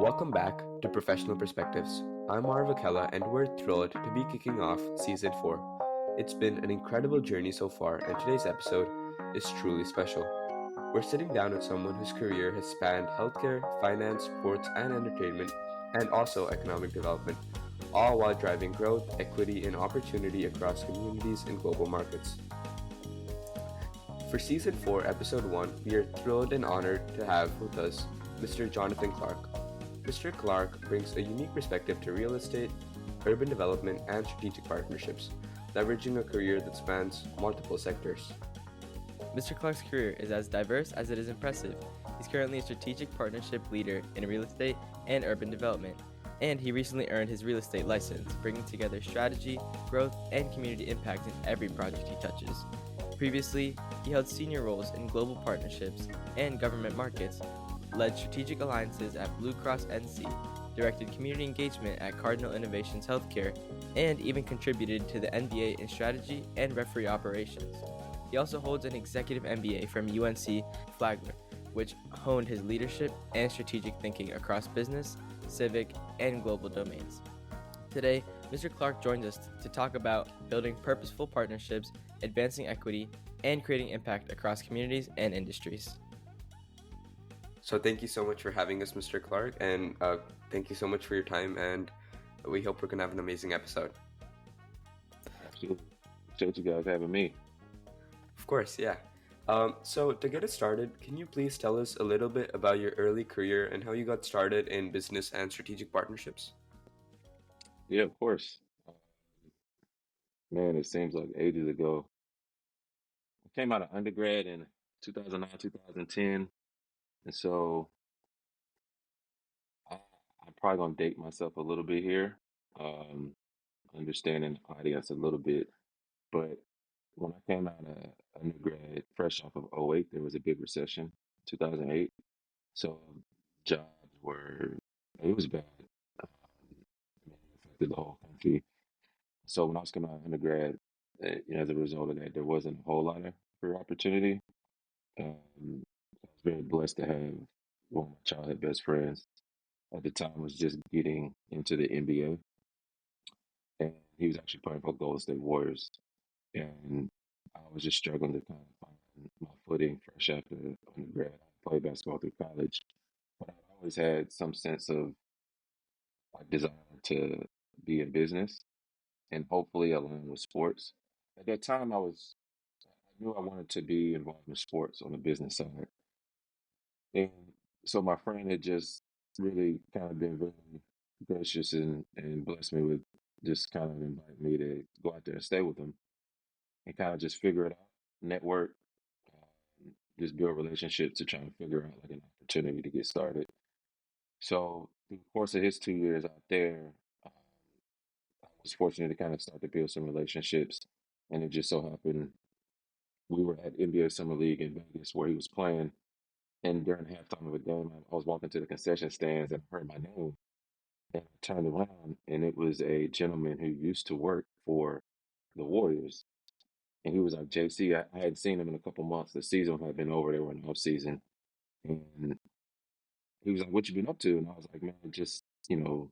Welcome back to Professional Perspectives. I'm Marva and we're thrilled to be kicking off Season 4. It's been an incredible journey so far, and today's episode is truly special. We're sitting down with someone whose career has spanned healthcare, finance, sports, and entertainment, and also economic development, all while driving growth, equity, and opportunity across communities and global markets. For Season 4, Episode 1, we are thrilled and honored to have with us Mr. Jonathon Clark. Mr. Clark brings a unique perspective to real estate, urban development, and strategic partnerships, leveraging a career that spans multiple sectors. Mr. Clark's career is as diverse as it is impressive. He's currently a strategic partnership leader in real estate and urban development, and he recently earned his real estate license, bringing together strategy, growth, and community impact in every project he touches. Previously, he held senior roles in global partnerships and government markets, led strategic alliances at Blue Cross NC, directed community engagement at Cardinal Innovations Healthcare, and even contributed to the NBA in strategy and referee operations. He also holds an executive MBA from UNC Flagler, which honed his leadership and strategic thinking across business, civic, and global domains. Today, Mr. Clark joins us to talk about building purposeful partnerships, advancing equity, and creating impact across communities and industries. So thank you so much for having us, Mr. Clark, and thank you so much for your time, and we hope we're going to have an amazing episode. Absolutely. Appreciate you guys having me. Of course, yeah. So to get us started, can you please tell us a little bit about your early career and how you got started in business and strategic partnerships? Yeah, of course. Man, it seems like ages ago. I came out of undergrad in 2009, 2010. And so I'm probably going to date myself a little bit here, um, understanding the audience a little bit. But when I came out of undergrad, fresh off of '08, there was a big recession, 2008. So jobs were, it was bad. Um, it affected the whole country. So when I was coming out of undergrad, as a result of that, there wasn't a whole lot of career opportunity. I was very blessed to have one of my childhood best friends at the time was just getting into the NBA, and he was actually playing for Golden State Warriors, and I was just struggling to kind of find my footing fresh after undergrad. I played basketball through college, but I always had some sense of like desire to be in business and hopefully align with sports. At that time, I knew I wanted to be involved in sports on the business side. And so my friend had just really kind of been very gracious and blessed me with just kind of invite me to go out there and stay with him and kind of just figure it out, network, just build relationships to try and figure out like an opportunity to get started. So through the course of his 2 years out there, um, I was fortunate to kind of start to build some relationships. And it just so happened we were at NBA Summer League in Vegas where he was playing. And during the halftime of a game, I was walking to the concession stands and I heard my name. And I turned around and it was a gentleman who used to work for the Warriors. And he was like, JC, I hadn't seen him in a couple months. The season had been over. They were in the off season. And he was like, what you been up to? And I was like, man, just, hanging out,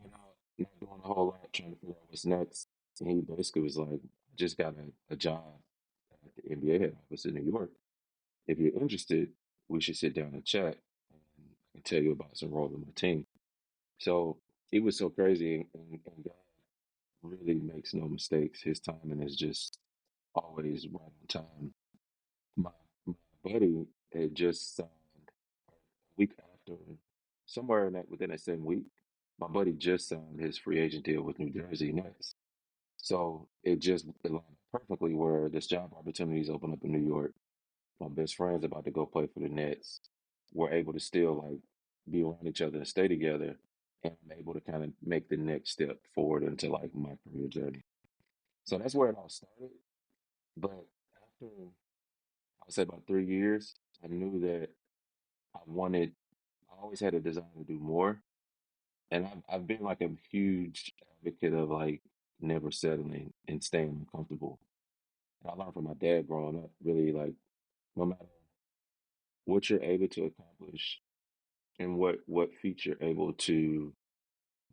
not doing a whole lot, trying to figure out what's next. And he basically was like, I just got a job at the NBA head office in New York. If you're interested, we should sit down and chat. And I can tell you about some roles in my team. So it was so crazy, and God really makes no mistakes. His timing is just always right on time. My, my buddy had just signed a week after, somewhere in that within that same week. My buddy just signed his free agent deal with New Jersey Nets. So it just aligned perfectly where this job opportunities open up in New York. My best friend's about to go play for the Nets. We're able to still like be around each other and stay together, and I'm able to kind of make the next step forward into like my career journey. So that's where it all started. But after I would say about 3 years, I knew that I wanted. I always had a desire to do more, and I've been like a huge advocate of like never settling and staying uncomfortable. And I learned from my dad growing up, really like no matter what you're able to accomplish, and what feature able to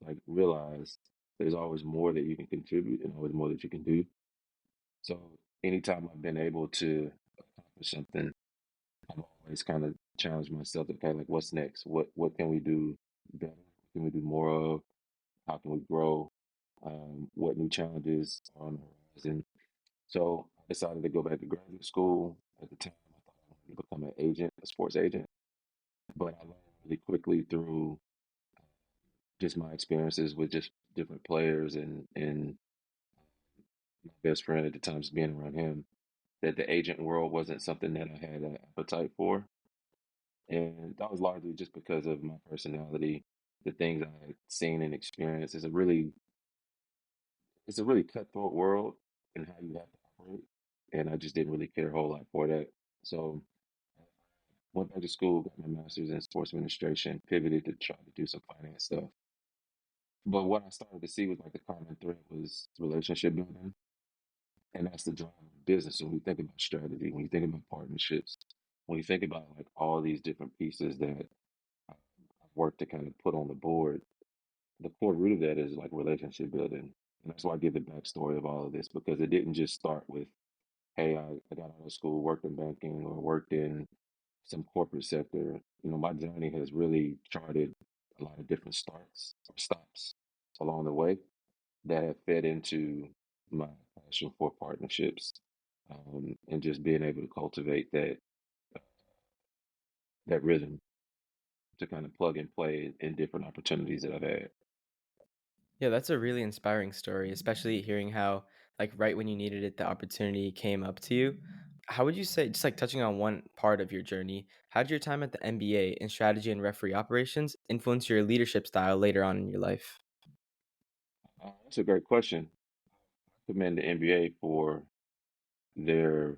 like realize there's always more that you can contribute and always more that you can do. So anytime I've been able to accomplish something, I've always kind of challenged myself to kind of like, what's next? What can we do better? What can we do more of? How can we grow? What new challenges are on the horizon? So I decided to go back to graduate school. At the time, I thought I wanted to become an agent, a sports agent, but I learned really quickly through just my experiences with just different players and my best friend at the time, just being around him, that the agent world wasn't something that I had an appetite for. And that was largely just because of my personality, the things I had seen and experienced. It's a really cutthroat world and how you have to operate. And I just didn't really care a whole lot for that. So I went back to school, got my master's in sports administration, pivoted to try to do some finance stuff. But what I started to see was like the common thread was relationship building. And that's the drive of business. So when you think about strategy, when you think about partnerships, when you think about like all these different pieces that I've worked to kind of put on the board, the core root of that is like relationship building. And that's why I give the backstory of all of this because it didn't just start with, hey, I got out of school, worked in banking or worked in some corporate sector. My journey has really charted a lot of different starts or stops along the way that have fed into my passion for partnerships, and just being able to cultivate that rhythm to kind of plug and play in different opportunities that I've had. Yeah, that's a really inspiring story, especially hearing how, like, right when you needed it, the opportunity came up to you. How would you say, just like touching on one part of your journey, how did your time at the MBA in strategy and referee operations influence your leadership style later on in your life? That's a great question. I commend the NBA for their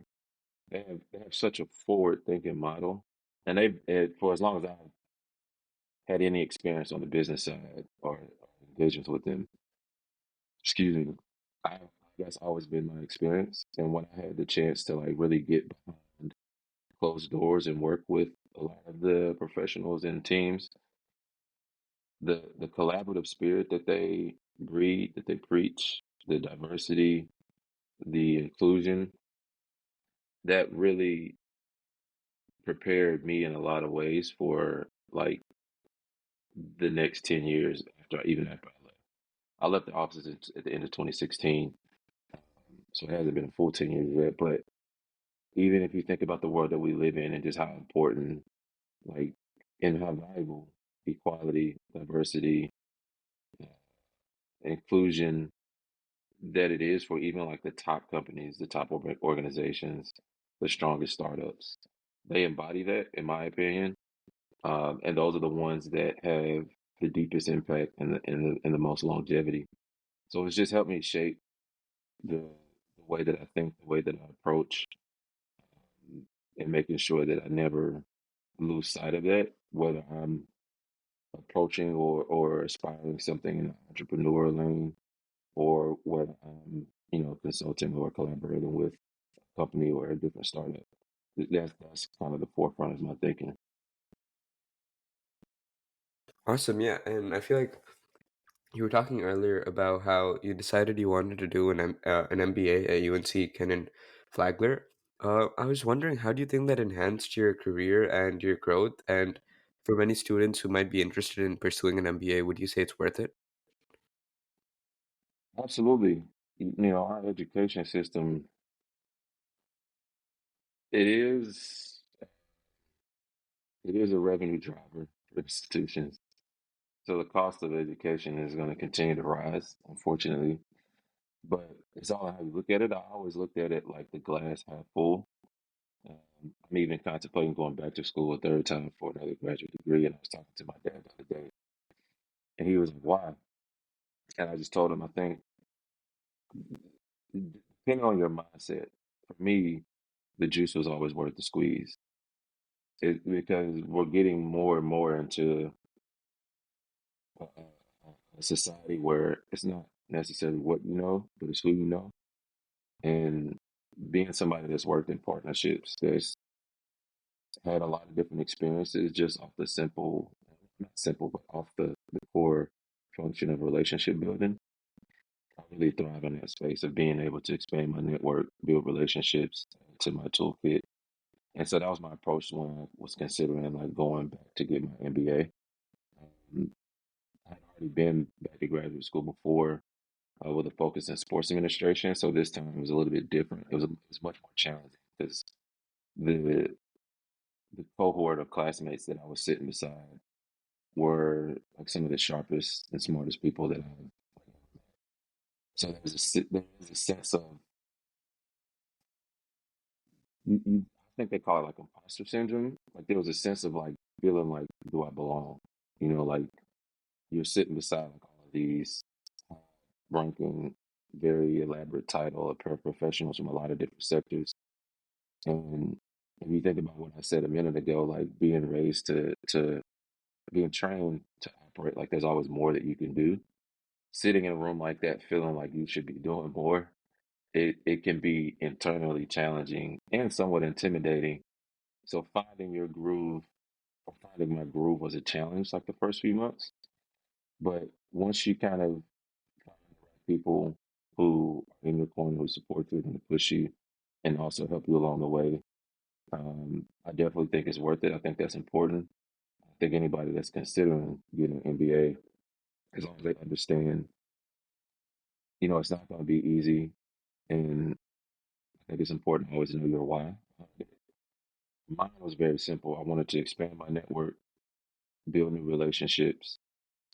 they have such a forward thinking model, and for as long as I've had any experience on the business side or engagements with them, excuse me, that's always been my experience. And when I had the chance to like really get behind closed doors and work with a lot of the professionals and teams, the collaborative spirit that they breed, that they preach, the diversity, the inclusion, that really prepared me in a lot of ways for like the next 10 years even after I left. I left the offices at the end of 2016, so it hasn't been a full 10 years yet. But even if you think about the world that we live in and just how important, like, and how valuable equality, diversity, uh, inclusion that it is for even like the top companies, the top organizations, the strongest startups, they embody that, in my opinion. And those are the ones that have the deepest impact and the most longevity. So it's just helped me shape the way that I think, the way that I approach, and making sure that I never lose sight of that, whether I'm approaching or aspiring something in the entrepreneur lane, or whether I'm, consulting or collaborating with a company or a different startup. That's kind of the forefront of my thinking. Awesome, yeah. And I feel like you were talking earlier about how you decided you wanted to do an MBA at UNC Kennan Flagler. I was wondering, how do you think that enhanced your career and your growth? And for many students who might be interested in pursuing an MBA, would you say it's worth it? Absolutely. Our education system, it is it is a revenue driver for institutions. So the cost of education is going to continue to rise, unfortunately. But it's all how you look at it. I always looked at it like the glass half full. I'm even contemplating going back to school a third time for another graduate degree. And I was talking to my dad the other day, and he was like, "Why?" And I just told him, I think, depending on your mindset, for me, the juice was always worth the squeeze. Because we're getting more and more into a society where it's not necessarily what you know, but it's who you know. And being somebody that's worked in partnerships, that's had a lot of different experiences just off the simple not simple, but off the core function of relationship building. I really thrive in that space of being able to expand my network, build relationships to my toolkit. And so that was my approach when I was considering like going back to get my MBA. Um, I had already been back to graduate school before with a focus in sports administration. So this time it was a little bit different. It was much more challenging because the the cohort of classmates that I was sitting beside were like some of the sharpest and smartest people that I've. So there was a sense of I think they call it like imposter syndrome. Like there was a sense of like feeling like, do I belong? Like you're sitting beside like all of these ranking, very elaborate title of paraprofessionals from a lot of different sectors. And if you think about what I said a minute ago, like being raised to being trained to operate like there's always more that you can do. Sitting in a room like that, feeling like you should be doing more, it can be internally challenging and somewhat intimidating. So finding your groove or finding my groove was a challenge like the first few months. But once you kind of find the right people who are in your corner, who support you and push you and also help you along the way, I definitely think it's worth it. I think that's important. I think anybody that's considering getting an MBA, as long as they understand, it's not going to be easy. And I think it's important to always know your why. Mine was very simple. I wanted to expand my network, build new relationships,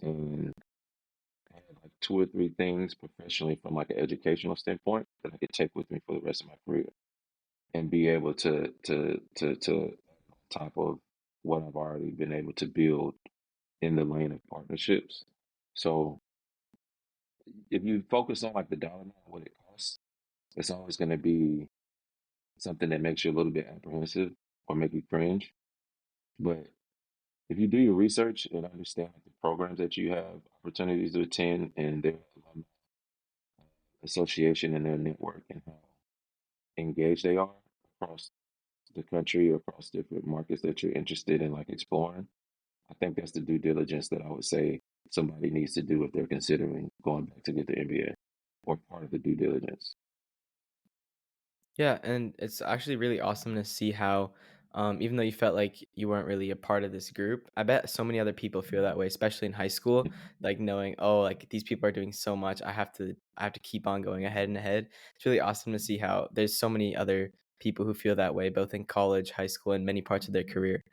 and have like two or three things professionally from like an educational standpoint that I could take with me for the rest of my career and be able to on top of what I've already been able to build in the lane of partnerships. So if you focus on like the dollar amount, what it costs, it's always going to be something that makes you a little bit apprehensive or make you cringe. But if you do your research and understand like, the programs that you have opportunities to attend and their alumni association and their network and how engaged they are across the country, across different markets that you're interested in like exploring, I think that's the due diligence that I would say somebody needs to do if they're considering going back to get the MBA or part of the due diligence. Yeah, and it's actually really awesome to see how, even though you felt like you weren't really a part of this group, I bet so many other people feel that way, especially in high school, like knowing, oh, like these people are doing so much, I have to keep on going ahead and ahead. It's really awesome to see how there's so many other people who feel that way, both in college, high school, and many parts of their career.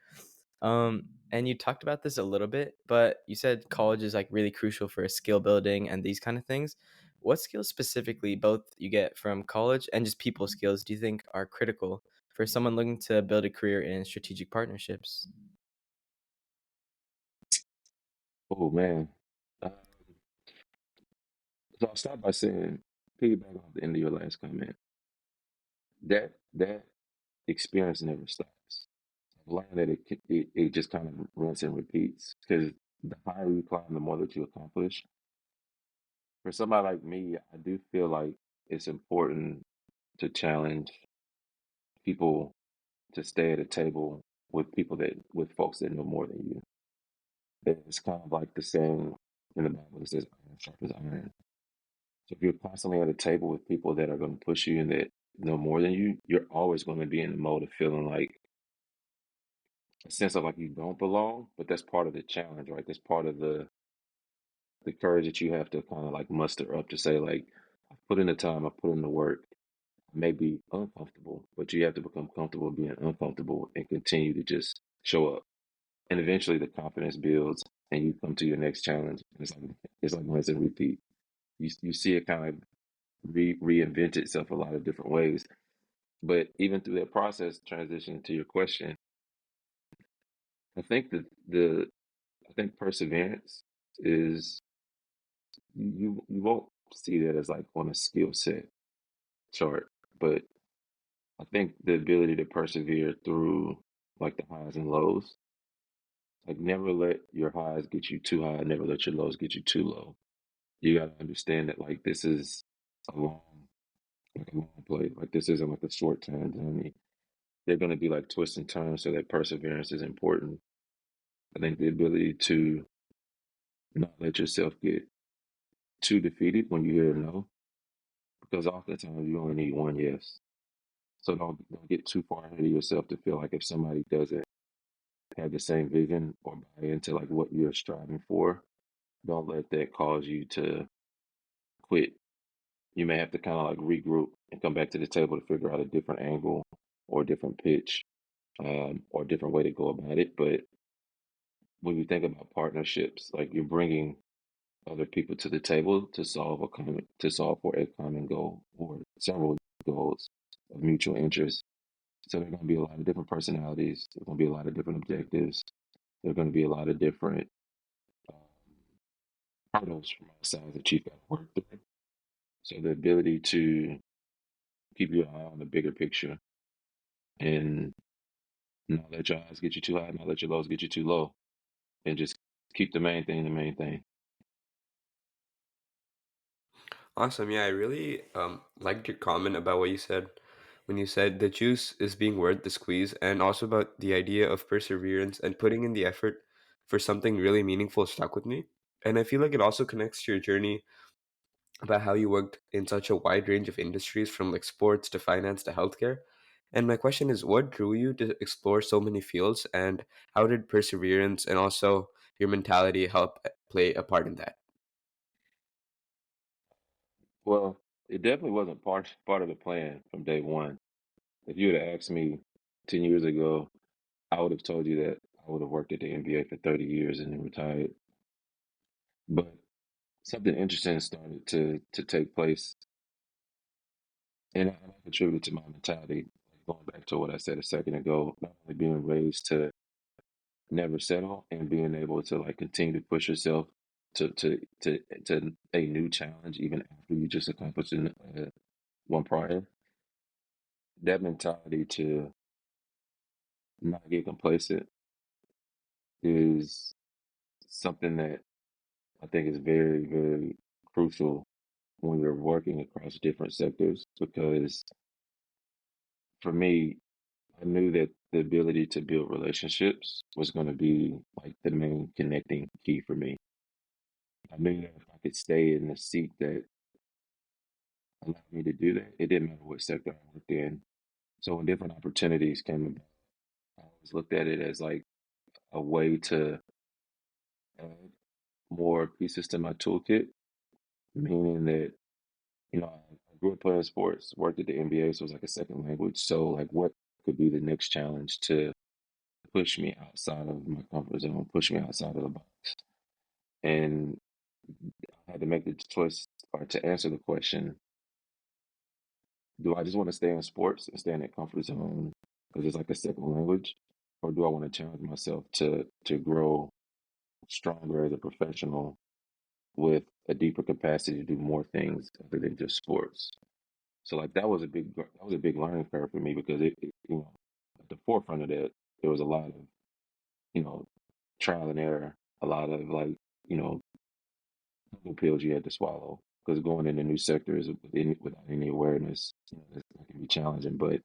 And you talked about this a little bit, but you said college is like really crucial for skill building and these kind of things. What skills specifically, both you get from college and just people skills, do you think are critical for someone looking to build a career in strategic partnerships? Oh man. Uh, so I'll start by saying, piggyback off the end of your last comment, that experience never stops. I've learned that it just kind of rinse and repeats because the higher you climb, the more that you accomplish. For somebody like me, I do feel like it's important to challenge people to stay at a table with folks that know more than you. It's kind of like the saying in the Bible that says iron sharpens iron. So if you're constantly at a table with people that are going to push you and that know more than you, you're always going to be in the mode of feeling like a sense of like you don't belong, but that's part of the challenge, right? That's part of the courage that you have to kind of like muster up to say like, I put in the time, I put in the work. I may be uncomfortable, but you have to become comfortable being uncomfortable and continue to just show up. And eventually the confidence builds and you come to your next challenge. It's like once and repeat. You see it kind of reinvent itself a lot of different ways. But even through that process, transition to your question, I think that I think perseverance is you won't see that as like on a skill set chart, but I think the ability to persevere through like the highs and lows, like never let your highs get you too high, never let your lows get you too low. You got to understand that like this is a long, like a long play. Like this isn't like a short term journey. They're going to be like twists and turns, so that perseverance is important. I think the ability to not let yourself get too defeated when you hear a no, because oftentimes you only need one yes. So don't get too far ahead of yourself to feel like if somebody doesn't have the same vision or buy into like what you're striving for, don't let that cause you to quit. You may have to kind of like regroup and come back to the table to figure out a different angle or a different pitch, or a different way to go about it. But when you think about partnerships, like you're bringing other people to the table to solve for a common goal or several goals of mutual interest. So there are going to be a lot of different personalities. There's going to be a lot of different objectives. There are going to be a lot of different um, hurdles from all sides that you've got to work through. So the ability to keep your eye on the bigger picture and not let your highs get you too high, not let your lows get you too low, and just keep the main thing the main thing. Awesome. Yeah, I really liked your comment about what you said when you said the juice is being worth the squeeze, and also about the idea of perseverance and putting in the effort for something really meaningful stuck with me. And I feel like it also connects to your journey about how you worked in such a wide range of industries from like sports to finance to healthcare. And my question is, what drew you to explore so many fields, and how did perseverance and also your mentality help play a part in that? Well, it definitely wasn't part of the plan from day one. If you had asked me 10 years ago, I would have told you that I would have worked at the NBA for 30 years and then retired. But something interesting started to take place, and I contributed to my mentality. Going back to what I said a second ago, not only being raised to never settle and being able to like continue to push yourself to a new challenge even after you just accomplished one prior. That mentality to not get complacent is something that I think is very, very crucial when you're working across different sectors. Because for me, I knew that the ability to build relationships was going to be like the main connecting key for me. I knew that if I could stay in the seat that allowed me to do that, it didn't matter what sector I worked in. So when different opportunities came about, I always looked at it as like a way to add more pieces to my toolkit, meaning that, I grew up playing sports, worked at the NBA, so it was like a second language. So like what could be the next challenge to push me outside of my comfort zone, push me outside of the box? And I had to make the choice or to answer the question, do I just want to stay in sports and stay in that comfort zone because it's like a second language? Or do I want to challenge myself to grow stronger as a professional with a deeper capacity to do more things other than just sports? So like that was a big learning curve for me because at the forefront of that there was a lot of you know trial and error, a lot of like you know couple pills you had to swallow because going into new sectors without any awareness, that can be challenging. But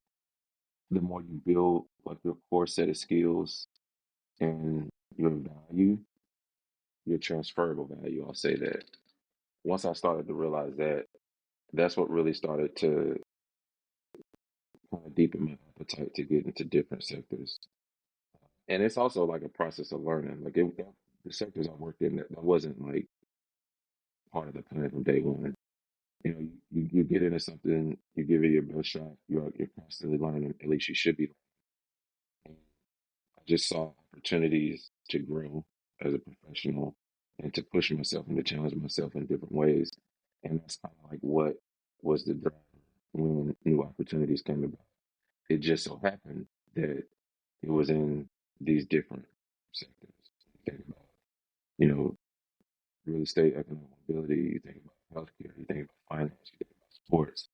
the more you build like your core set of skills and your value, your transferable value, I'll say that. Once I started to realize that, that's what really started to kind of deepen my appetite to get into different sectors. And it's also like a process of learning. The sectors I worked in, that wasn't like part of the plan from day one. You get into something, you give it your best shot. You're constantly learning. At least you should be. And I just saw opportunities to grow as a professional and to push myself and to challenge myself in different ways. And that's kind of like what was the driver when new opportunities came about. It just so happened that it was in these different sectors. You think about, you know, real estate, economic mobility, you think about healthcare, you think about finance, you think about sports.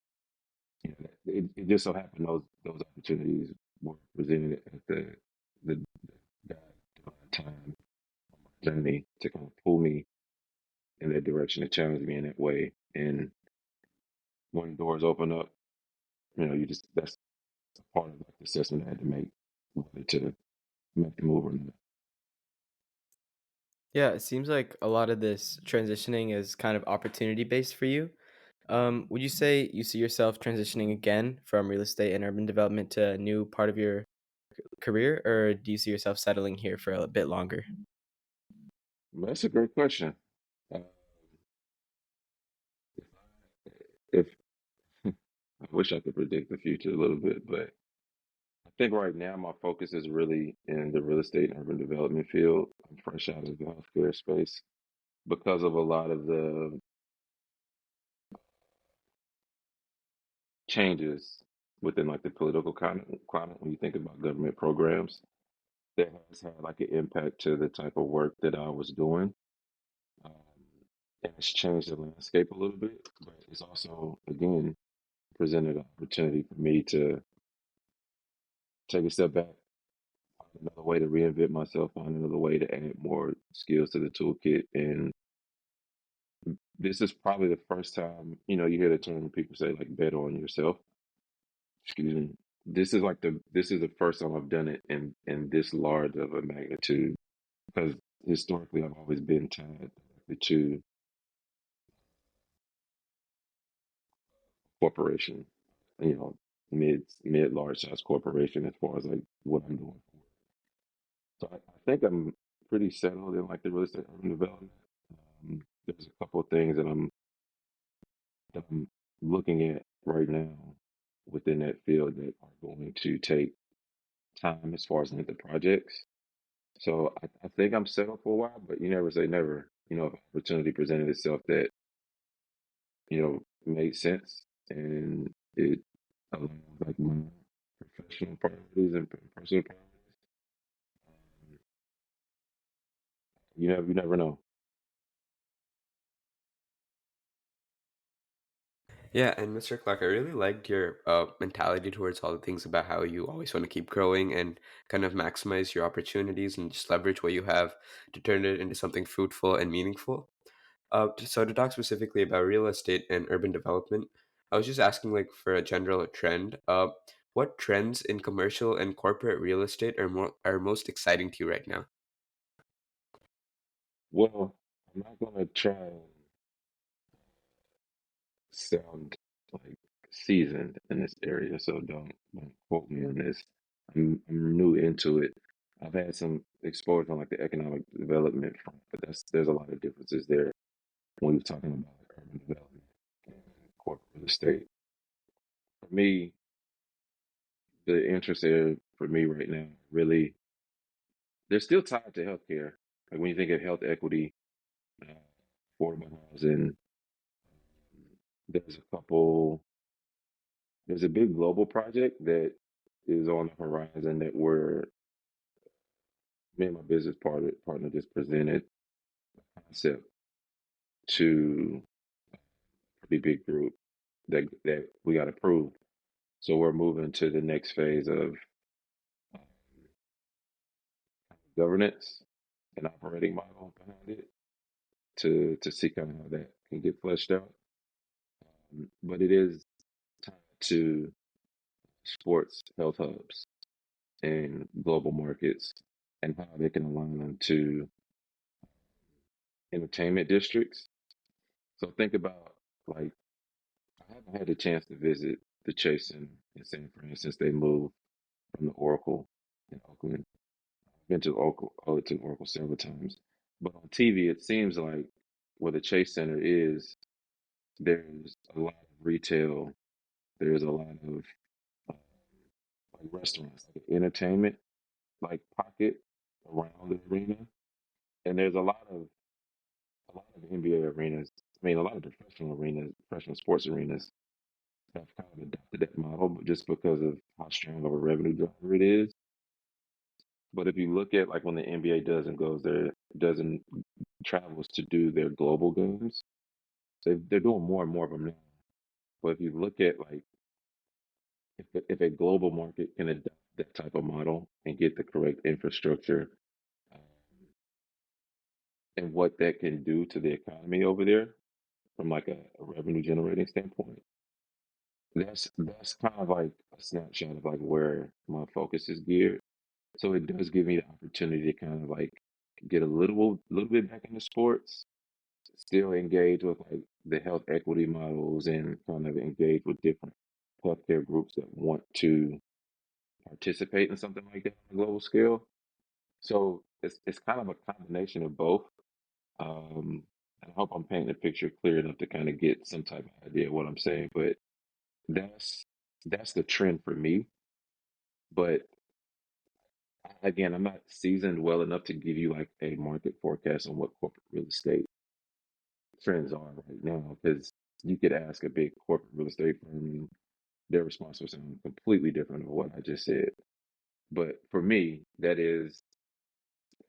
It just so happened those opportunities were presented at the divine time on my journey to kind of pull me in that direction, to challenge me in that way. And when doors open up, you just that's a part of like the assessment I had to make, whether to make the move or not. Yeah, it seems like a lot of this transitioning is kind of opportunity based for you. Would you say you see yourself transitioning again from real estate and urban development to a new part of your career, or do you see yourself settling here for a bit longer? Well, that's a great question. Uh, if I wish I could predict the future a little bit, but I think right now my focus is really in the real estate and urban development field. I'm fresh out of the healthcare space because of a lot of the changes within like the political climate when you think about government programs that has had like an impact to the type of work that I was doing. Um, and it's changed the landscape a little bit, but it's also, again, presented an opportunity for me to take a step back, find another way to reinvent myself, find another way to add more skills to the toolkit. And this is probably the first time, you hear the term people say like bet on yourself. Excuse me. This is the first time I've done it in this large of a magnitude because historically I've always been tied directly to corporation, you know, mid large size corporation as far as like what I'm doing. So I think I'm pretty settled in like the real estate urban development. There's a couple of things that I'm looking at right now within that field that are going to take time as far as like the projects. So I think I'm settled for a while, but you never say never. If opportunity presented itself that, made sense and it allowed like my professional priorities and personal priorities, you never know. Yeah, and Mr. Clark, I really liked your mentality towards all the things about how you always want to keep growing and kind of maximize your opportunities and just leverage what you have to turn it into something fruitful and meaningful. So to talk specifically about real estate and urban development, I was just asking like for a general trend. What trends in commercial and corporate real estate are most exciting to you right now? Well, I'm not gonna try and sound like seasoned in this area, so don't quote me on this. I'm new into it. I've had some exposure on like the economic development front, but there's a lot of differences there when you're talking about like urban development and corporate real estate. For me, the interest there for me right now really they're still tied to healthcare. Like when you think of health equity, uh, affordable housing, there's a couple. There's a big global project that is on the horizon that me and my business partner just presented a concept to a pretty big group that we got approved. So we're moving to the next phase of governance and operating model behind it to see kind of how that can get fleshed out. But it is tied to sports health hubs and global markets and how they can align them to entertainment districts. So think about like I haven't had a chance to visit the Chase Center in San Fran since they moved from the Oracle in Oakland. I've been to Oracle several times, but on TV it seems like where the Chase Center is, there's a lot of retail. There's a lot of uh, like restaurants, like an entertainment like pocket around the arena, and there's a lot of NBA arenas. I mean, a lot of professional arenas, professional sports arenas have kind of adopted that model, but just because of how strong of a revenue driver it is. But if you look at like when the NBA doesn't travels to do their global games, they're doing more and more of them now. But if you look at like if a global market can adopt that type of model and get the correct infrastructure um, and what that can do to the economy over there from like a revenue generating standpoint, that's kind of like a snapshot of like where my focus is geared. So it does give me the opportunity to kind of like get a little bit back into sports, still engage with like the health equity models and kind of engage with different healthcare groups that want to participate in something like that on a global scale. So it's kind of a combination of both. I hope I'm painting the picture clear enough to kind of get some type of idea of what I'm saying, but that's that's the trend for me. But again, I'm not seasoned well enough to give you like a market forecast on what corporate real estate trends are right now, because you could ask a big corporate real estate firm and their response will sound completely different of what I just said. But for me, that is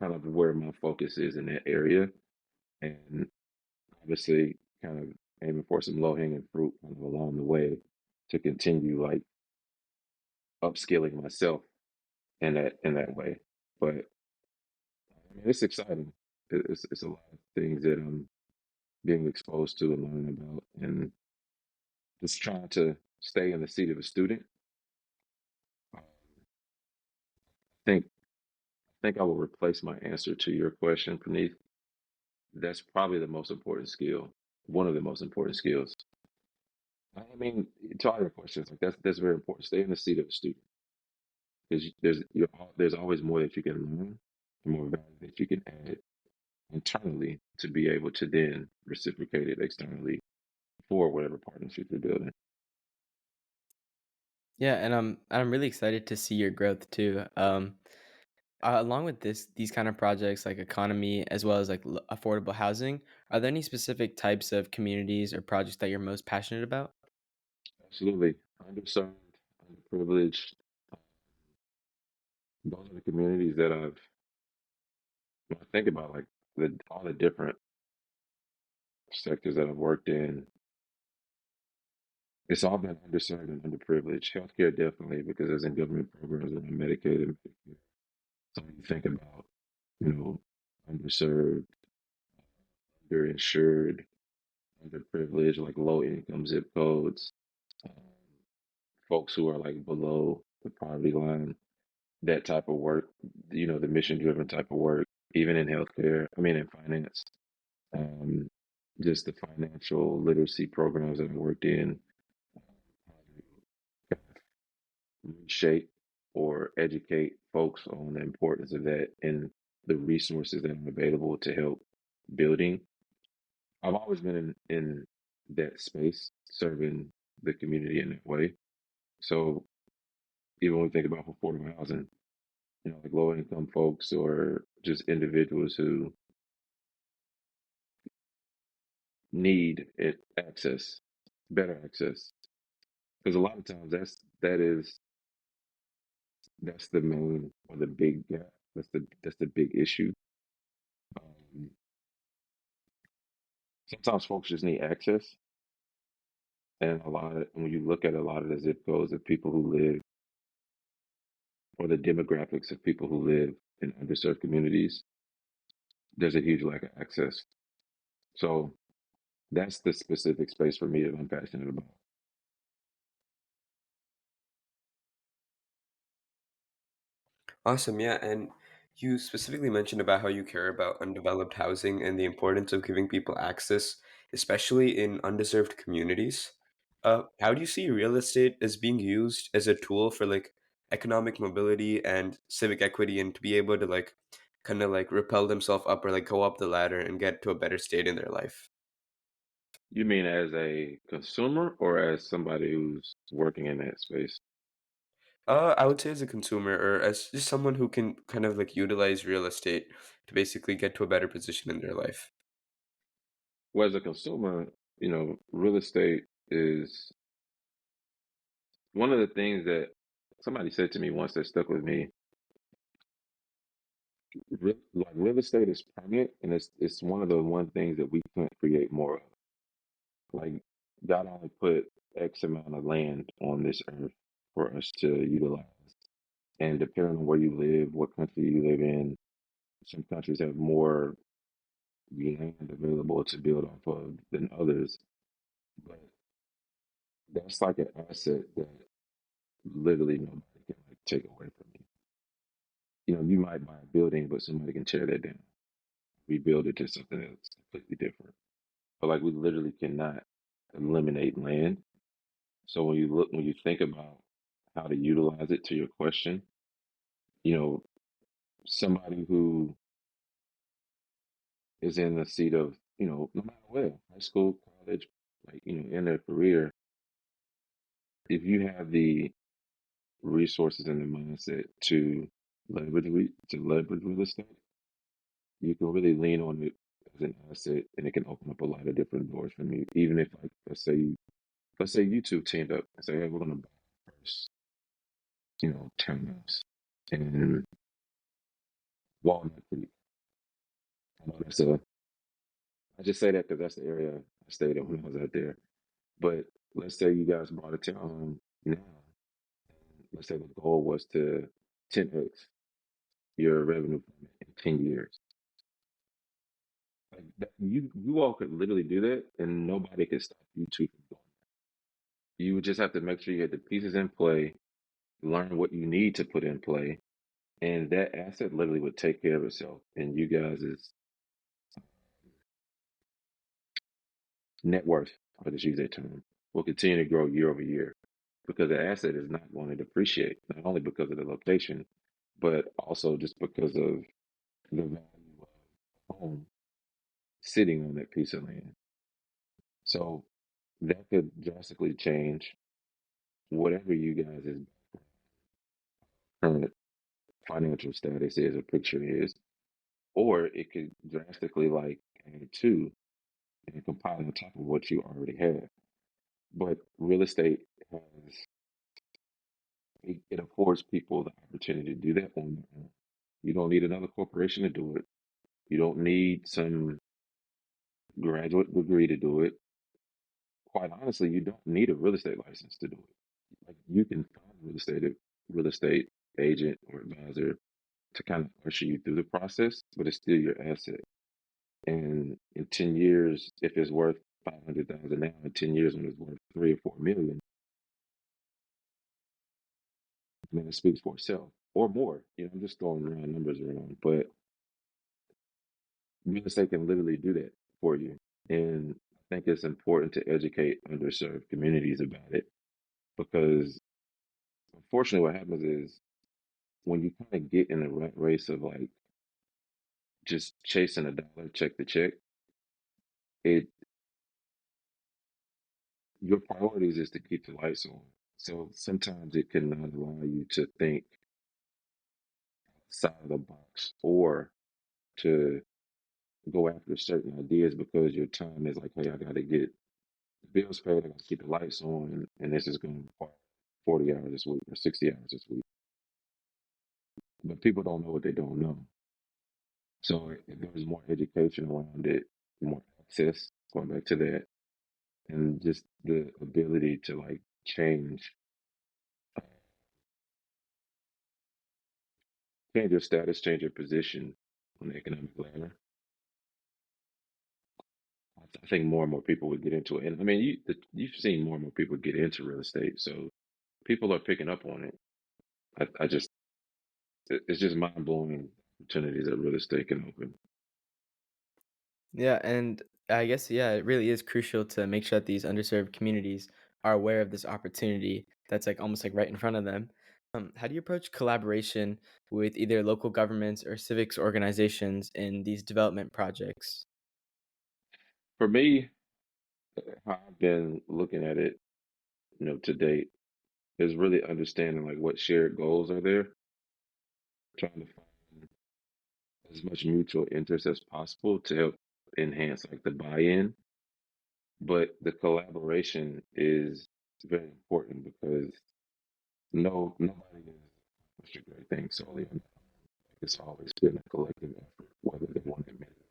kind of where my focus is in that area. And obviously kind of aiming for some low hanging fruit kind of along the way to continue like upskilling myself in that way. But I mean, it's exciting. It's a lot of things that I'm being exposed to and learning about, and just trying to stay in the seat of a student. I think I will replace my answer to your question, Praneeth. That's probably the most important skill, one of the most important skills. I mean, to all your questions, like that's very important. Stay in the seat of a student, because there's always more that you can learn, and more value that you can add internally to be able to then reciprocate it externally for whatever partnership you're building. Yeah, and I'm really excited to see your growth too. Along with these kind of projects like economy as well as like affordable housing, are there any specific types of communities or projects that you're most passionate about? Absolutely, underserved, underprivileged. Those are the communities that when I think about like all the different sectors that I've worked in. It's all been underserved and underprivileged. Healthcare definitely, because there's in government programs and Medicaid and Medicare. So when you think about, underserved, underinsured, underprivileged, like low income zip codes, um, folks who are like below the poverty line, that type of work, the mission driven type of work, even in healthcare, I mean, in finance, um, just the financial literacy programs that I worked in, reshape or educate folks on the importance of that and the resources that are available to help building. I've always been in that space, serving the community in that way. So even when we think about affordable housing, like low income folks or just individuals who need it access, better access. Because a lot of times that's the main or the big gap. That's the big issue. Um, Sometimes folks just need access, and when you look at a lot of the zip codes of people who live, or the demographics of people who live in underserved communities, there's a huge lack of access. So that's the specific space for me that I'm passionate about. Awesome, yeah. And you specifically mentioned about how you care about undeveloped housing and the importance of giving people access, especially in underserved communities. How do you see real estate as being used as a tool for like economic mobility and civic equity and to be able to like kind of like repel themselves up or like go up the ladder and get to a better state in their life? You mean as a consumer or as somebody who's working in that space? I would say as a consumer or as just someone who can kind of like utilize real estate to basically get to a better position in their life. Well, as a consumer, real estate is one of the things that somebody said to me once that stuck with me. Like real estate is permanent, and it's one of the one things that we can't create more of. Like God only put X amount of land on this earth for us to utilize, and depending on where you live, what country you live in, some countries have more land available to build off of than others. But that's like an asset that literally nobody can like take away from you. You might buy a building, but somebody can tear that down. rebuild it to something that's completely different. But like we literally cannot eliminate land. So when you think about how to utilize it to your question, you know, somebody who is in the seat of, no matter where, high school, college, like, in their career, if you have the resources and the mindset to leverage real estate, you can really lean on it as an asset, and it can open up a lot of different doors for you. Even if, like, let's say you two teamed up and say, hey, we're gonna buy our first, townhouse in Walnut Creek. I know I just say that because that's the area I stayed in when I was out there. But let's say you guys bought a townhome now. Let's say the goal was to 10x your revenue from it in 10 years. Like that, you all could literally do that, and nobody could stop you two from doing it. You would just have to make sure you had the pieces in play, learn what you need to put in play, and that asset literally would take care of itself. And you guys' net worth, I'll just use that term, will continue to grow year over year because the asset is not going to depreciate, not only because of the location, but also just because of the value of home sitting on that piece of land. So that could drastically change whatever you guys' current financial status is or picture is, or it could drastically like add to and compile on top of what you already have. But real estate has it affords people the opportunity to do that on their own. You don't need another corporation to do it. You don't need some graduate degree to do it. Quite honestly, you don't need a real estate license to do it. Like you can find a real estate agent or advisor to kind of usher you through the process, but it's still your asset. And in 10 years, if it's worth 500,000 now, in 10 years when it's worth 3 or 4 million, then it speaks for itself or more. I'm just throwing round numbers around, but real estate can literally do that for you. And I think it's important to educate underserved communities about it because unfortunately what happens is when you kind of get in the rat race of like just chasing a dollar check to check, it your priorities is to keep the lights on. So sometimes it can not allow you to think outside of the box or to go after certain ideas because your time is like, hey, I got to get the bills paid, I got to keep the lights on, and this is going to require 40 hours this week or 60 hours this week. But people don't know what they don't know. So if there's more education around it, more access, going back to that, and just the ability to like change your status, change your position on the economic ladder, I think more and more people would get into it. And I mean, you've seen more and more people get into real estate, so people are picking up on it. I just it's just mind blowing opportunities that real estate can open. Yeah, and I guess, yeah, it really is crucial to make sure that these underserved communities are aware of this opportunity that's like almost like right in front of them. How do you approach collaboration with either local governments or civics organizations in these development projects? For me, how I've been looking at it, to date, is really understanding like what shared goals are there, trying to find as much mutual interest as possible to help enhance like the buy-in. But the collaboration is very important because nobody has accomplished a great thing solely on their own. It's always been a collective effort, whether they want to admit it.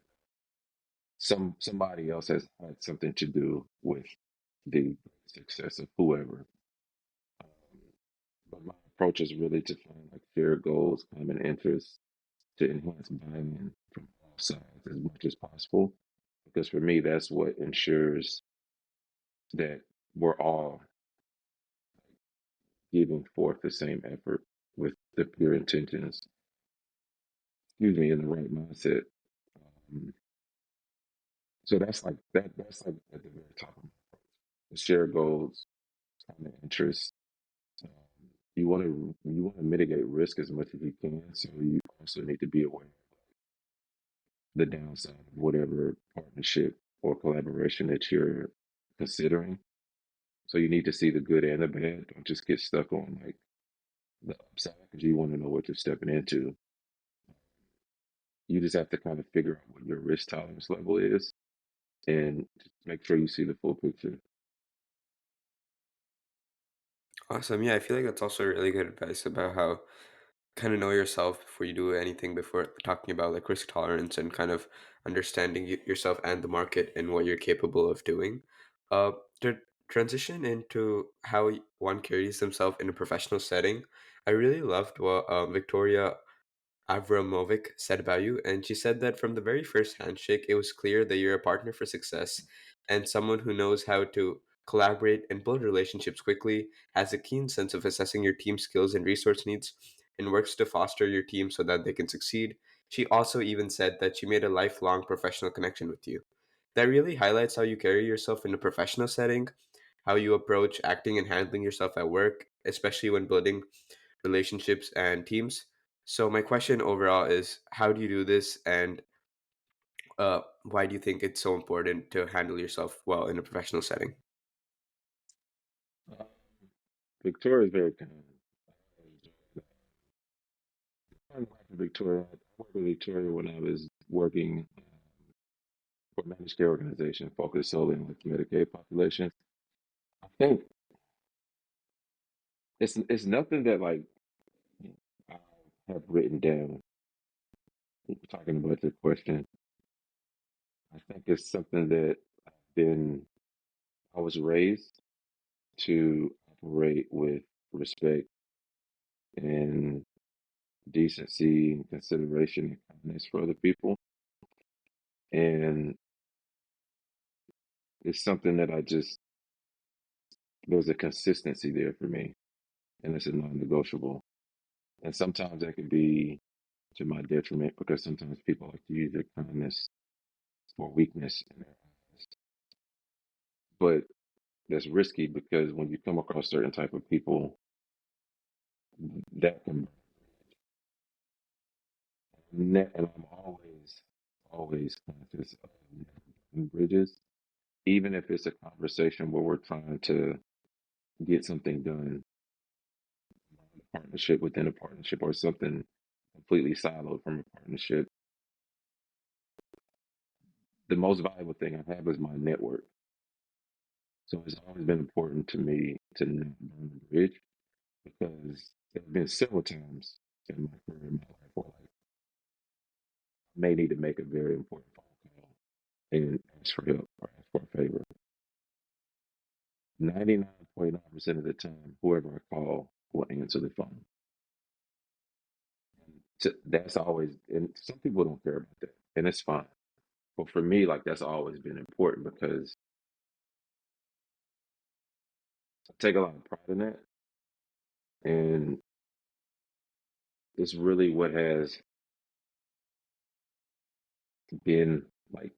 Somebody else has had something to do with the success of whoever. Um, but my approach is really to find like shared goals, common interests, to enhance buy-in from all sides as much as possible. Because for me, that's what ensures that we're all giving forth the same effort with the pure intentions, excuse me, in the right mindset. So that's like that. That's like at the very top of the share goals, common interests. Um, you want to mitigate risk as much as you can. So you also need to be aware of the downside of whatever partnership or collaboration that you're considering. So you need to see the good and the bad. Don't just get stuck on like the upside because you want to know what you're stepping into. You just have to kind of figure out what your risk tolerance level is and just make sure you see the full picture. Awesome. Yeah, I feel like that's also really good advice about how kind of know yourself before you do anything, before talking about like risk tolerance and kind of understanding yourself and the market and what you're capable of doing. To transition into how one carries himself in a professional setting, I really loved what Victoria Avramovic said about you, and she said that from the very first handshake, it was clear that you're a partner for success and someone who knows how to collaborate and build relationships quickly, has a keen sense of assessing your team's skills and resource needs, and works to foster your team so that they can succeed. She also even said that she made a lifelong professional connection with you. That really highlights how you carry yourself in a professional setting, how you approach acting and handling yourself at work, especially when building relationships and teams. So my question overall is, how do you do this, and why do you think it's so important to handle yourself well in a professional setting? Uh, Victoria is very kind. I like Victoria. I worked with Victoria when I was working for a managed care organization focused solely on the Medicaid population. I think it's nothing that like I have written down. Talking about your question, I think it's something that I've been. I was raised to operate with respect and decency and consideration and kindness for other people, and it's something that I just there's a consistency there for me, and it's a non-negotiable. And sometimes that can be to my detriment because sometimes people like to use their kindness for weakness in their eyes. But that's risky because when you come across certain type of people, that can and I'm always conscious of building bridges, even if it's a conversation where we're trying to get something done, a partnership within a partnership or something completely siloed from a partnership. The most valuable thing I have is my network. So it's always been important to me to not burn the bridge because there have been several times in my career, in my life, where like, I may need to make a very important phone call and ask for help or ask for a favor. 99.9% of the time, whoever I call will answer the phone. So that's always, and some people don't care about that, and it's fine. But for me, like that's always been important because I take a lot of pride in that, and it's really what has been like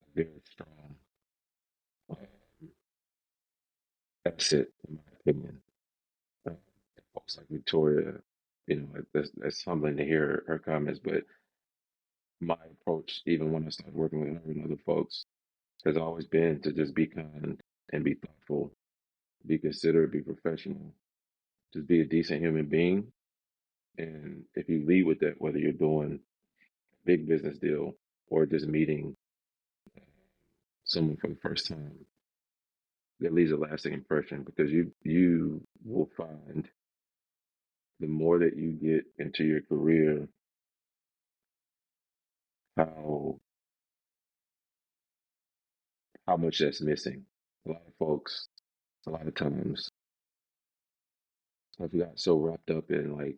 a very strong uh, asset, in my opinion. Uh, Folks like Victoria, that's humbling to hear her comments, but my approach, even when I started working with her and other folks, has always been to just be kind and be thoughtful, be considerate, be professional, just be a decent human being. And if you lead with that, whether you're doing a big business deal or just meeting someone for the first time, that leaves a lasting impression because you will find the more that you get into your career, how how much that's missing. A lot of folks, a lot of times, have got so wrapped up in like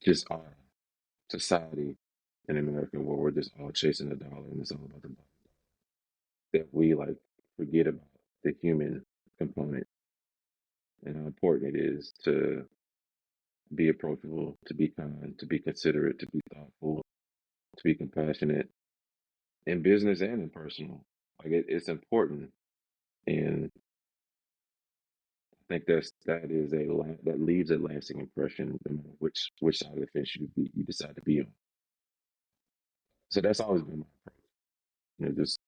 just our society in America where we're just all chasing the dollar and it's all about the dollar that we like forget about the human component and how important it is to be approachable, to be kind, to be considerate, to be thoughtful. to be compassionate in business and in personal. Like it's important, and I think that leaves a lasting impression no matter which side of the fence you decide to be on. So that's always been my approach. Just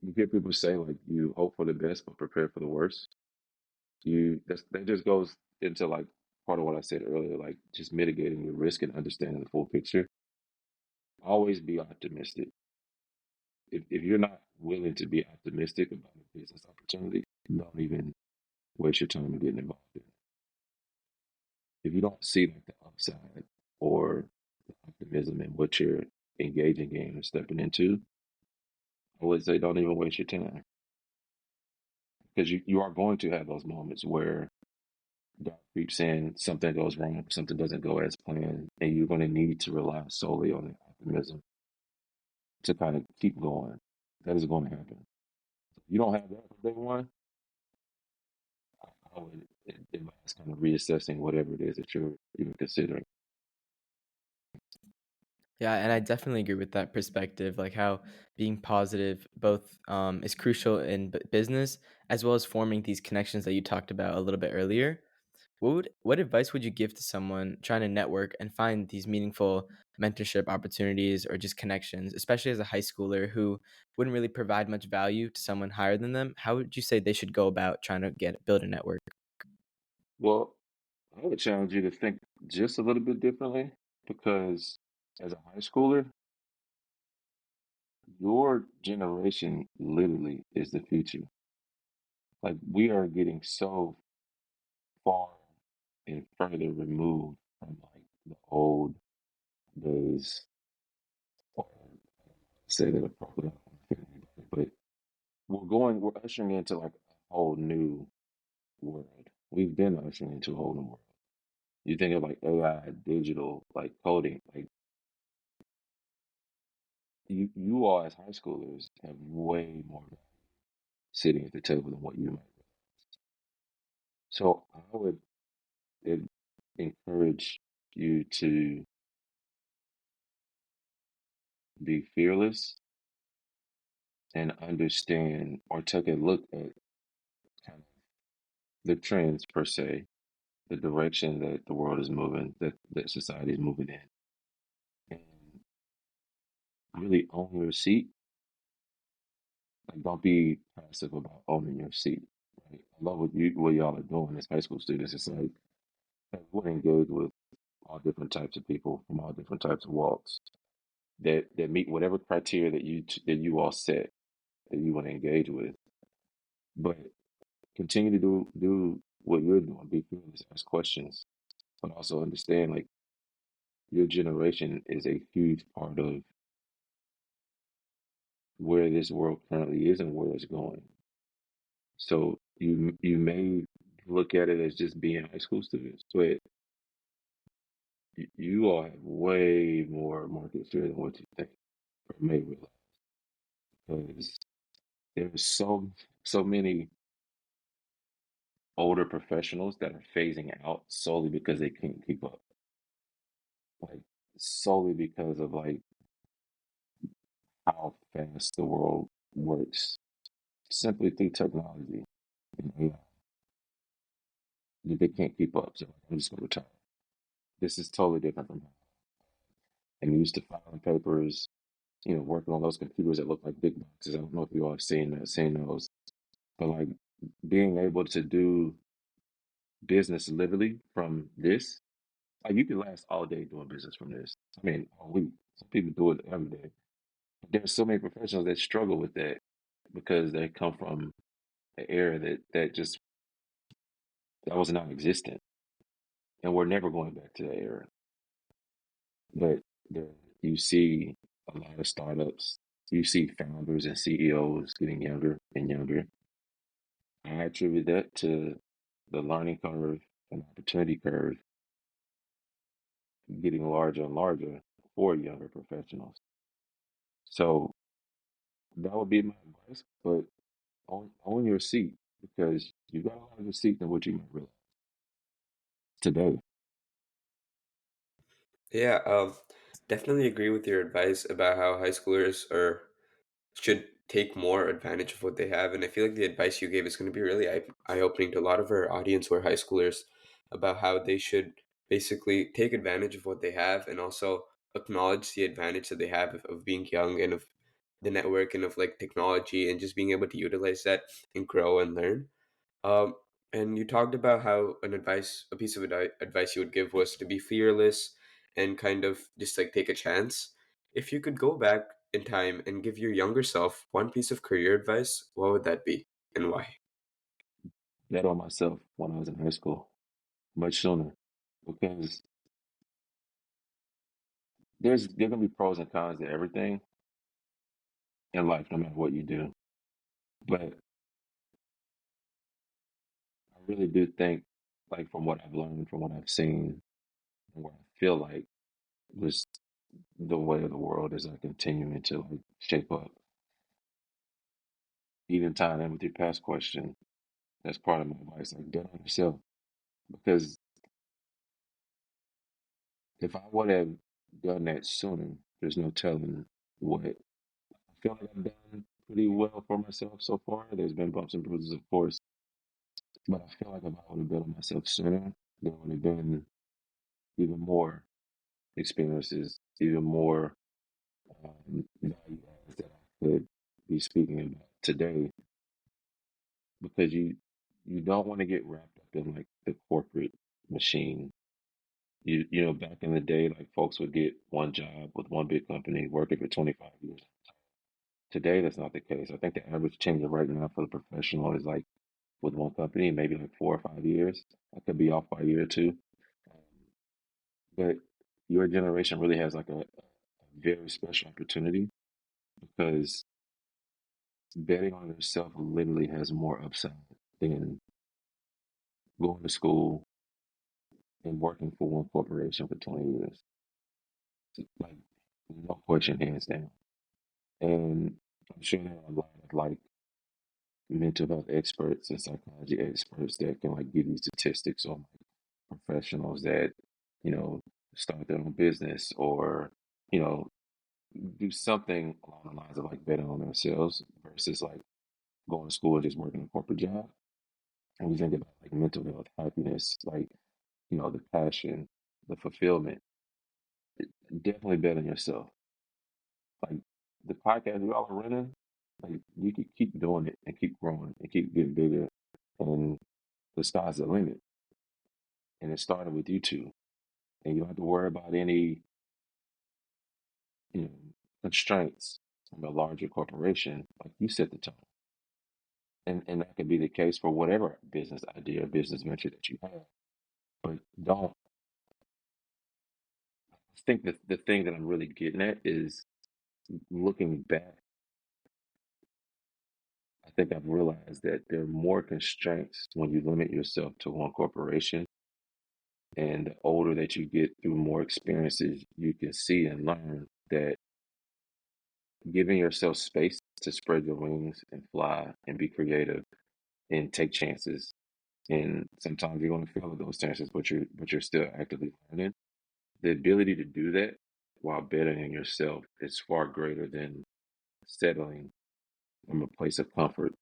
you hear people say like you hope for the best but prepare for the worst. That just goes into like part of what I said earlier, like just mitigating your risk and understanding the full picture. Always be optimistic. If you're not willing to be optimistic about a business opportunity, don't even waste your time in getting involved in it. If you don't see like the upside or the optimism in what you're engaging in or stepping into, I would say don't even waste your time because you are going to have those moments where doubt creeps in, something goes wrong, something doesn't go as planned, and you're going to need to rely solely on the optimism to kind of keep going. That is going to happen. If you don't have that from day one, I would advise kind of reassessing whatever it is that you're even considering. Yeah, and I definitely agree with that perspective, like how being positive both is crucial in business as well as forming these connections that you talked about a little bit earlier. What advice would you give to someone trying to network and find these meaningful mentorship opportunities or just connections, especially as a high schooler who wouldn't really provide much value to someone higher than them? How would you say they should go about trying to build a network? Well, I would challenge you to think just a little bit differently because as a high schooler, your generation literally is the future. Like we are getting so far and further removed from like the old days, or say that appropriately, but we're ushering into like a whole new world. We've been ushering into a whole new world. You think of like AI, digital, like coding, like you all as high schoolers have way more sitting at the table than what you might. So I would en- encourage you to be fearless and understand or take a look at kind of the trends per se, the direction that the world is moving, that society is moving in, and really own your seat. Like don't be passive about owning your seat. Right? I love what y'all are doing as high school students. It's like hey, we engage with all different types of people from all different types of walks that meet whatever criteria that you all set that you want to engage with. But continue to do what you're doing. Be curious, ask questions, but also understand like your generation is a huge part of where this world currently is and where it's going. So you may look at it as just being high school students, but you all have way more market share than what you think or may realize because there's so many older professionals that are phasing out solely because they can't keep up. Like solely because of like how fast the world works simply through technology and AI. They can't keep up. So I'm just gonna retire. This is totally different from how I'm used to filing papers, working on those computers that look like big boxes. I don't know if you all have seen those, but like being able to do business literally from this, like you can last all day doing business from this. I mean, all week. Some people do it every day. There's so many professionals that struggle with that because they come from an era that was non-existent, and we're never going back to that era. But there, you see a lot of startups. You see founders and CEOs getting younger and younger. I attribute that to the learning curve and opportunity curve getting larger and larger for younger professionals. So that would be my advice. But own your seat because you got a larger seat than what you might realize today. Yeah, Definitely agree with your advice about how high schoolers should take more advantage of what they have. And I feel like the advice you gave is going to be really eye-opening to a lot of our audience who are high schoolers about how they should basically take advantage of what they have and also acknowledge the advantage that they have of being young and of the network and of like technology and just being able to utilize that and grow and learn. Um, and you talked about how a piece of advice you would give was to be fearless and kind of just like take a chance. If you could go back in time and give your younger self one piece of career advice, what would that be and why? Bet on myself when I was in high school much sooner because there gonna be pros and cons to everything in life, no matter what you do. But I really do think, like from what I've learned, from what I've seen, and what I feel like was the way of the world as I continue to like shape up. Even tying in with your past question, that's part of my advice. Like bet on yourself because if I would have done that sooner, there's no telling what. I feel like I've done pretty well for myself so far. There's been bumps and bruises, of course, but I feel like if I would have bet on myself sooner, there would have been even more experiences, even more value adds that I could be speaking about today because you don't want to get wrapped up in like the corporate machine. You know, back in the day, like folks would get one job with one big company, working for 25 years. Today, that's not the case. I think the average tenure right now for the professional is like with one company, maybe like 4 or 5 years. I could be off by a year or two. Um, but your generation really has like a very special opportunity because betting on yourself literally has more upside than going to school and working for one corporation for 20 years. Like, no question, hands down. And I'm sure there are a lot of like mental health experts and psychology experts that can like give you statistics on like, professionals that, you know, start their own business or, you know, do something along the lines of like betting on themselves versus like going to school and just working a corporate job. And we think about like mental health, happiness, like, you know, the passion, the fulfillment. Definitely bet on yourself. Like the podcast you all are running, like you can keep doing it and keep growing and keep getting bigger. And the sky's the limit. And it started with you two. And you don't have to worry about any, you know, constraints from a larger corporation. Like you set the tone. And that could be the case for whatever business idea or business venture that you have. But don't I think that the thing that I'm really getting at is looking back, I think I've realized that there are more constraints when you limit yourself to one corporation. And the older that you get through more experiences, you can see and learn that giving yourself space to spread your wings and fly and be creative and take chances. And sometimes you're going to fail at those chances, but you're still actively learning. The ability to do that while betting on yourself is far greater than settling from a place of comfort.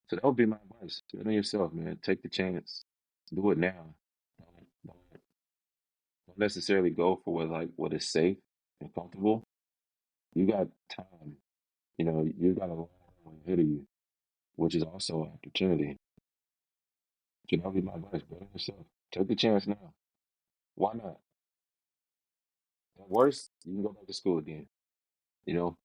So that would be my advice. Bet on yourself, man. Take the chance. Do it now. Don't necessarily go for what is safe and comfortable. You got time. You know, you got a long way ahead of you, which is also an opportunity. So that would be my advice. Bet on yourself. Take the chance now. Why not? At worst, you can go back to school again. You know,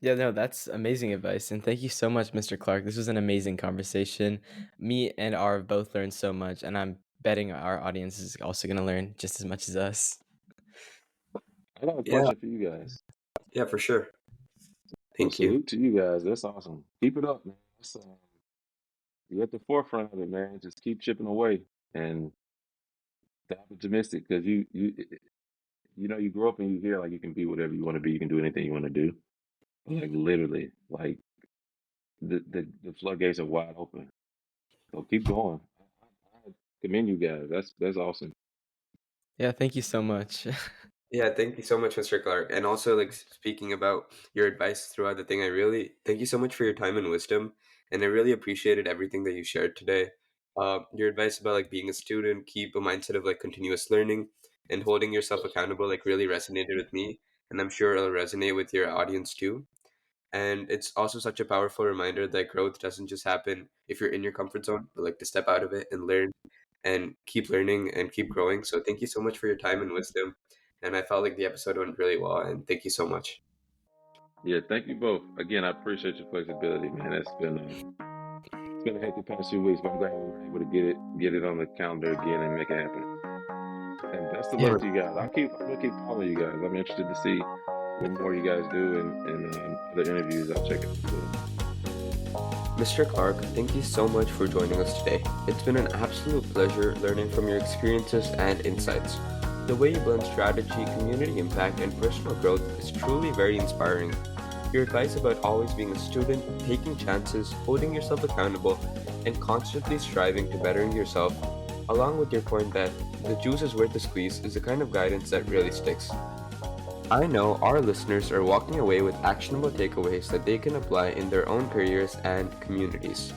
Yeah, no, that's amazing advice. And thank you so much, Mr. Clark. This was an amazing conversation. Me and R both learned so much, and I'm betting our audience is also going to learn just as much as us. I got a Yeah, question for you guys. yeah, for sure. So Thank you. salute to you guys. That's awesome. Keep it up, man. You're at the forefront of it, man. Just keep chipping away and stay optimistic because you know you grow up and you hear like you can be whatever you want to be. You can do anything you want to do. Like literally, like the floodgates are wide open. So keep going. I commend you guys. That's awesome. Yeah, thank you so much. Yeah, thank you so much, Mr. Clark. And also, like speaking about your advice throughout the thing, I really thank you so much for your time and wisdom. And I really appreciated everything that you shared today. Your advice about like being a student, keep a mindset of like continuous learning and holding yourself accountable, like really resonated with me. And I'm sure it'll resonate with your audience too. And it's also such a powerful reminder that growth doesn't just happen if you're in your comfort zone, but like to step out of it and learn and keep learning and keep growing. So thank you so much for your time and wisdom. And I felt like the episode went really well. And thank you so much. Yeah, thank you both. Again, I appreciate your flexibility, man. It's been a hectic past few weeks, but I'm glad we were able to get it on the calendar again and make it happen. And best of Yeah. luck to you guys. I'm gonna keep following you guys. I'm interested to see what more you guys do and other interviews I'll check out as well. Mr. Clark, thank you so much for joining us today. It's been an absolute pleasure learning from your experiences and insights. The way you blend strategy, community impact, and personal growth is truly very inspiring. Your advice about always being a student, taking chances, holding yourself accountable, and constantly striving to bettering yourself, along with your point that the juice is worth the squeeze, is the kind of guidance that really sticks. I know our listeners are walking away with actionable takeaways that they can apply in their own careers and communities.